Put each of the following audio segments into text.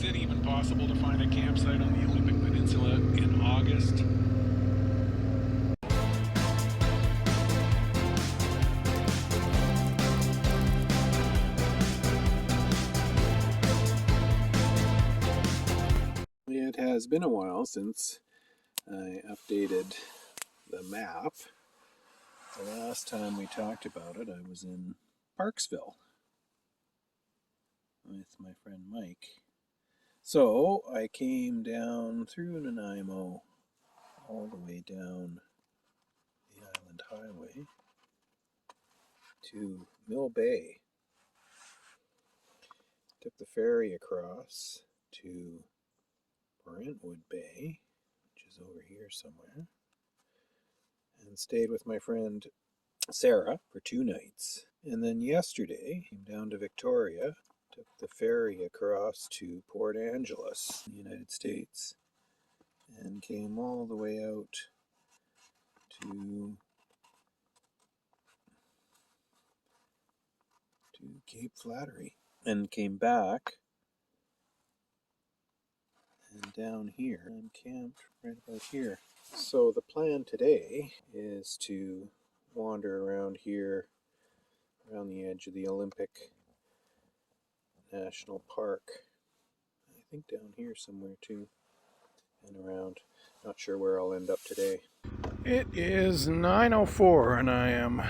Is it even possible to find a campsite on the Olympic Peninsula in August? It has been a while since I updated the map. The last time we talked about it, I was in Parksville with my friend Mike. So I came down through Nanaimo all the way down the Island Highway to Mill Bay. Took the ferry across to Brentwood Bay, which is over here somewhere, and stayed with my friend Sarah for 2 nights. And then yesterday came down to Victoria, took the ferry across to Port Angeles, in the United States, and came all the way out to Cape Flattery, and came back and down here and camped right about here. So the plan today is to wander around here, around the edge of the Olympic National Park. I think down here somewhere too, and around. Not sure where I'll end up today. It is 9:04 and I am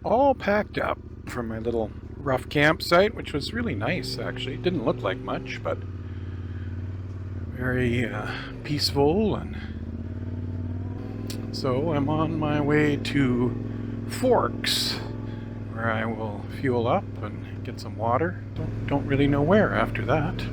all packed up for my little rough campsite, which was really nice actually. It didn't look like much, but very peaceful. And so I'm on my way to Forks, where I will fuel up and get some water. Don't really know where after that.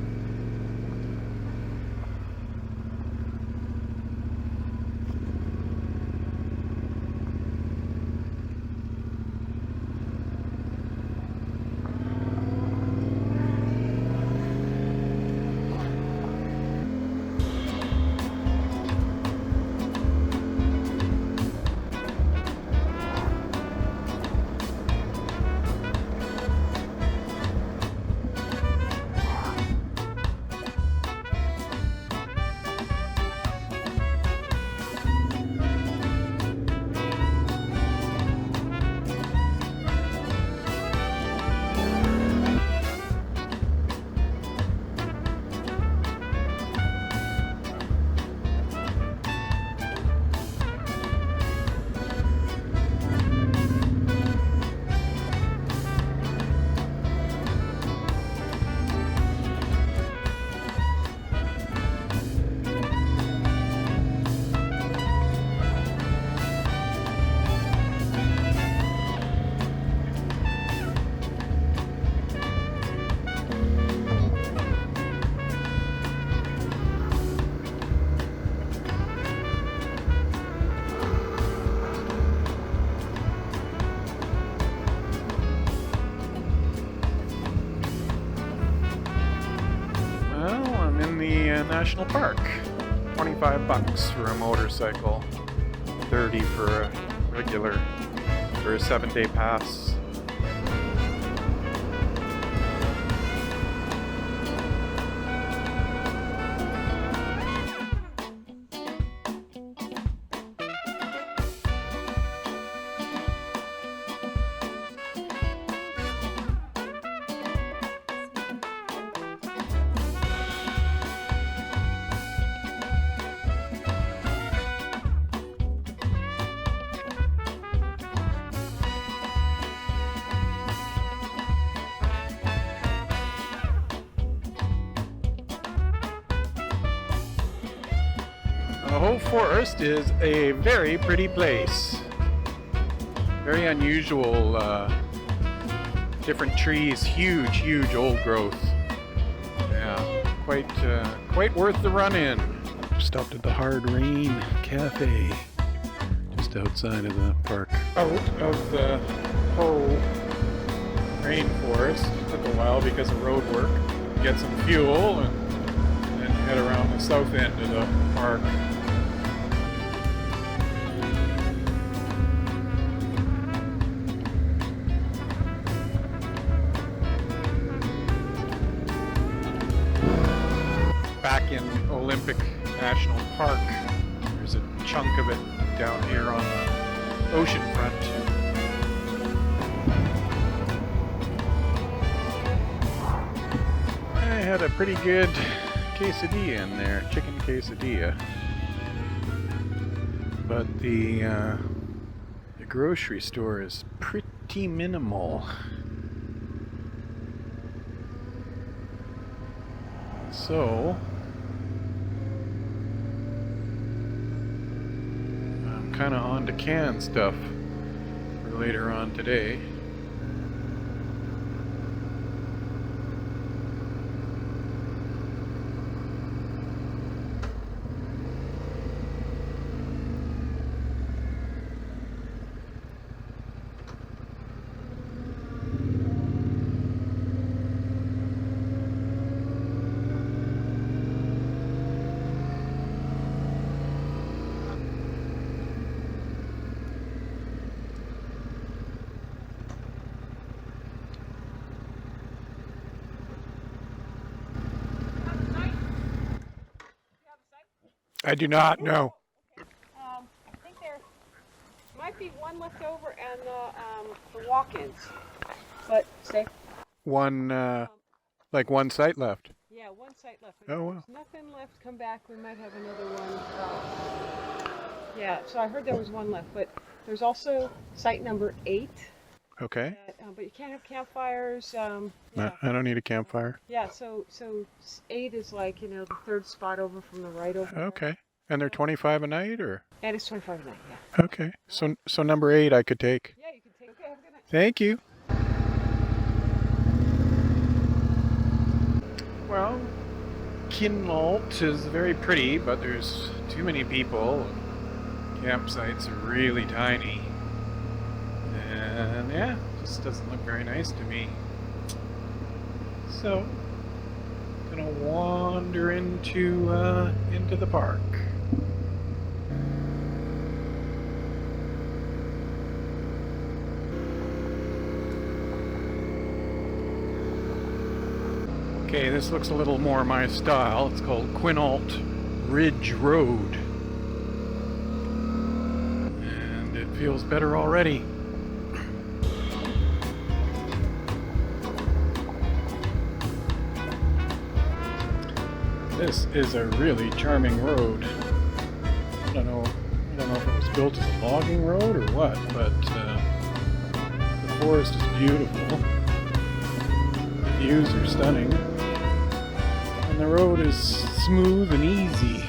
National Park. $25 for a motorcycle, 30 for a regular, for a 7-day pass. The whole forest is a very pretty place. Very unusual, different trees, huge old growth. Yeah, quite worth the run in. Stopped at the Hard Rain Cafe, just outside of the park. Out of the whole rainforest. Took a while because of road work. Get some fuel and then head around the south end of the park. back in Olympic National Park. There's a chunk of it down here on the ocean front. I had a pretty good quesadilla in there, chicken quesadilla. But the grocery store is pretty minimal. So I'm kind of on to canned stuff for later on today. I do not know. I think there might be one left over and the walk-ins, but stay. One, like one site left. Yeah, one site left. Oh, wow. There's nothing left. Come back. We might have another one. Yeah, so I heard there was one left, but there's also site number 8. Okay. But you can't have campfires. No, Yeah. I don't need a campfire. Yeah. So 8 is like the third spot over from the right over. there. Okay. And they're 25 a night, or? And it's 25 a night. Yeah. Okay. So number 8 I could take. Yeah, you can take. Okay. Have a good night. Thank you. Well, Kinmalt is very pretty, but there's too many people. Campsites are really tiny. And yeah, just doesn't look very nice to me. So, gonna wander into the park. Okay, this looks a little more my style. It's called Quinault Ridge Road. And it feels better already. This is a really charming road. I don't know if it was built as a logging road or what, but the forest is beautiful. The views are stunning. And the road is smooth and easy.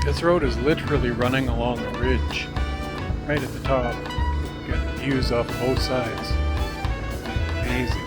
This road is literally running along a ridge, right at the top. You get views off both sides. Amazing.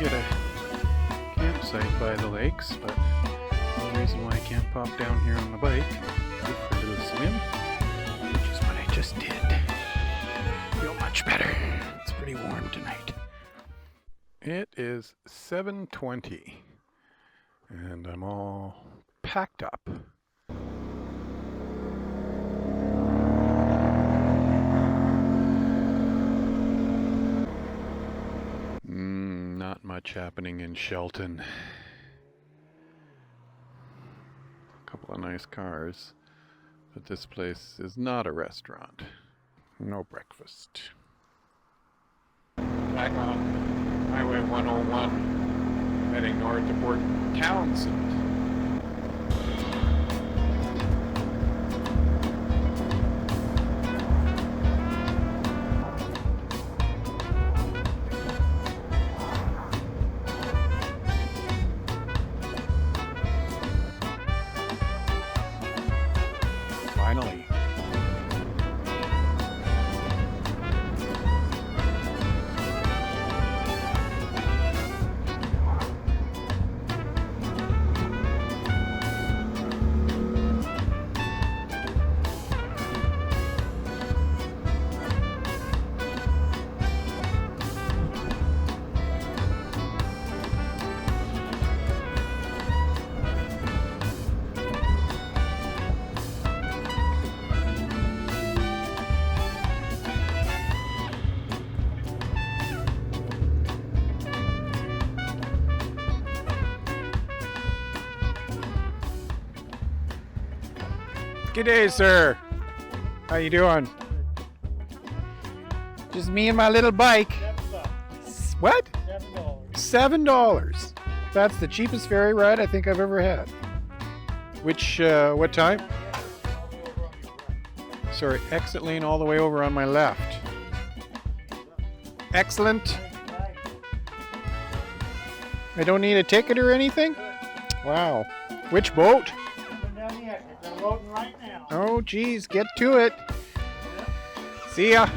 get a campsite by the lakes, but no reason why I can't pop down here on the bike, go for a little swim, which is what I just did. Feel much better. It's pretty warm tonight. It is 7:20 and I'm all packed up. Not much happening in Shelton. A couple of nice cars, but this place is not a restaurant. No breakfast. Back on Highway 101, heading north to Port Townsend. Finally. G'day, sir. How you doing? Just me and my little bike. What? $7. That's the cheapest ferry ride I think I've ever had. Which, what time? Sorry, exit lane all the way over on my left. Excellent. I don't need a ticket or anything? Wow. Which boat? Oh, geez, get to it. See ya.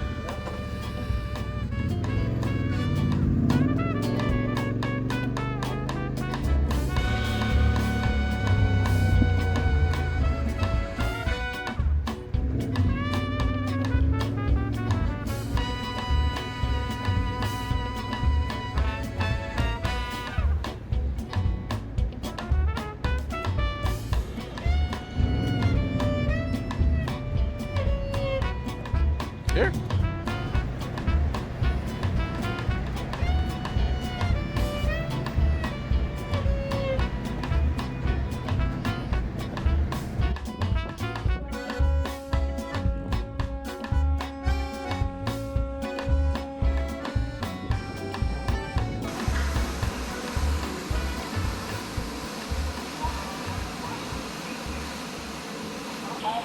Here.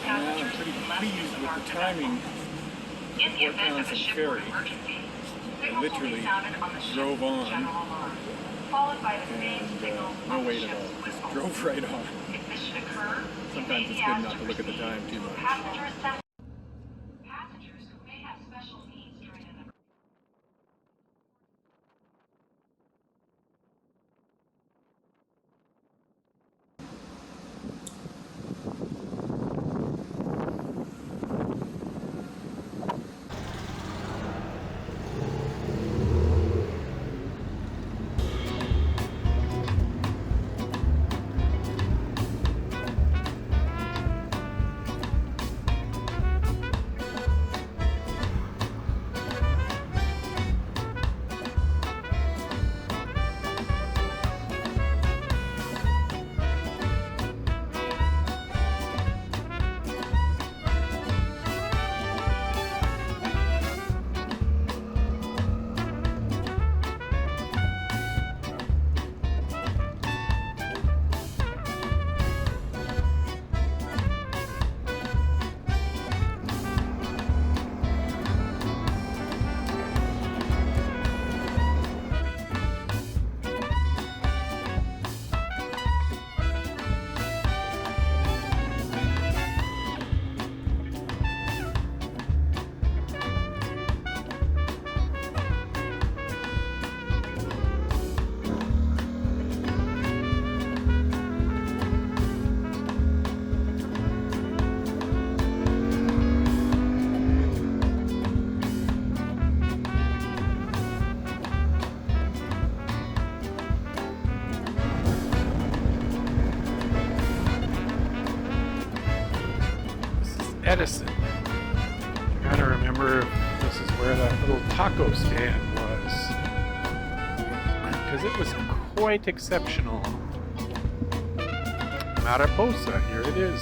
I'm pretty pleased with the timing. In the event of a shipboard Ferry. emergency, I signals will literally be sounded on the ship's drove on general alarm, followed by the same and signals no on the wait at all. ship's Just whistle. drove right on. If this should occur, you Sometimes may it's be good asked not to look at the proceed time too to much. passenger assembly. Passengers who may have special needs during an emergency. Edison. I'm trying to remember if this is where that little taco stand was, because it was quite exceptional. Mariposa, here it is.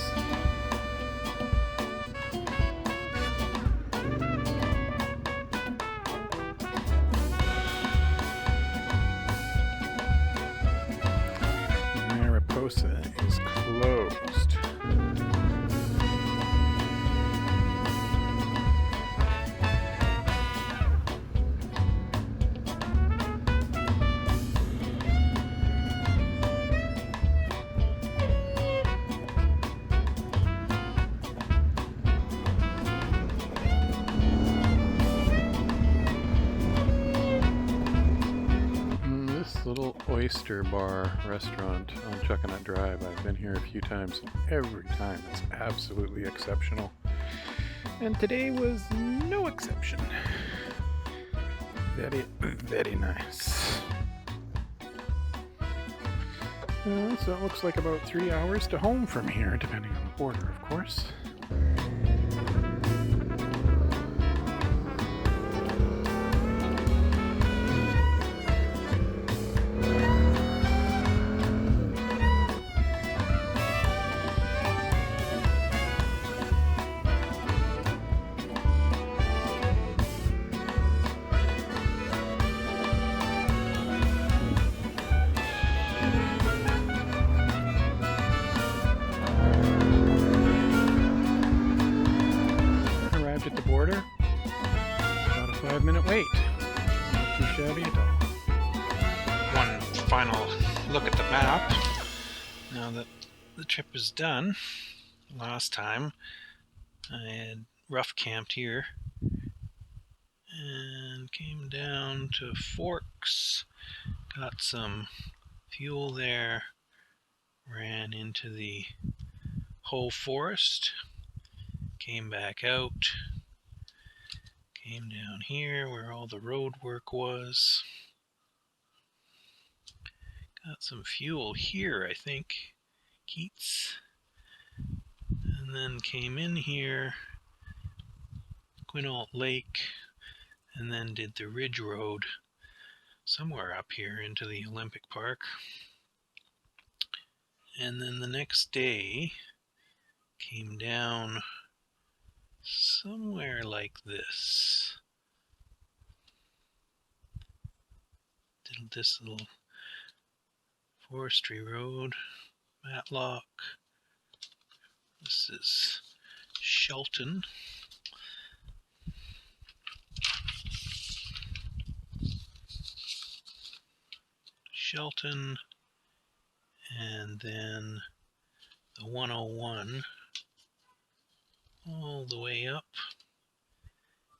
Mariposa is closed. This little oyster bar restaurant on Chuckanut Drive, I've been here a few times, and every time it's absolutely exceptional. And today was no exception. Very, very nice. So it looks like about 3 hours to home from here, depending on the border, of course. At the border, about a 5-minute wait. Not too shabby at all. One final look at the map. Now that the trip is done, last time I had rough camped here and came down to Forks, got some fuel there, ran into the whole forest, came back out, came down here where all the road work was, got some fuel here, I think, Keats, and then came in here, Quinault Lake, and then did the Ridge Road somewhere up here into the Olympic Park. And then the next day came down somewhere like this. Did this little forestry road, Matlock. This is Shelton. Shelton, and then the 101 all the way up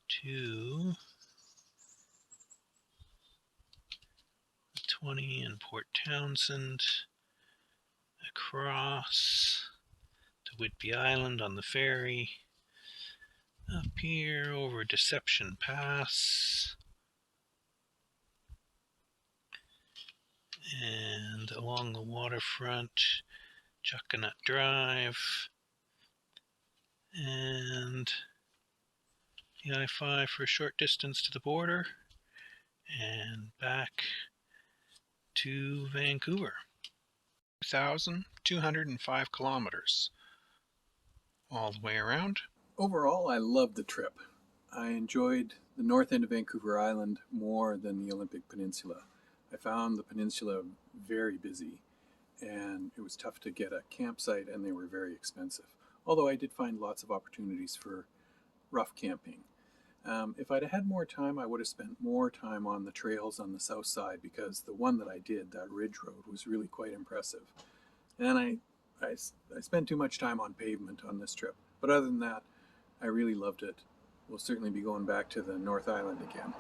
to the 20 in Port Townsend, across to Whitby Island on the ferry, up here over Deception Pass, and along the waterfront, Chuckanut Drive, and the I-5 for a short distance to the border, and back to Vancouver. 2,205 kilometers all the way around. Overall, I loved the trip. I enjoyed the north end of Vancouver Island more than the Olympic Peninsula. I found the peninsula very busy, and it was tough to get a campsite, and they were very expensive. Although I did find lots of opportunities for rough camping. If I'd had more time, I would have spent more time on the trails on the south side, because the one that I did, that Ridge Road, was really quite impressive. And I spent too much time on pavement on this trip. But other than that, I really loved it. We'll certainly be going back to the North Island again.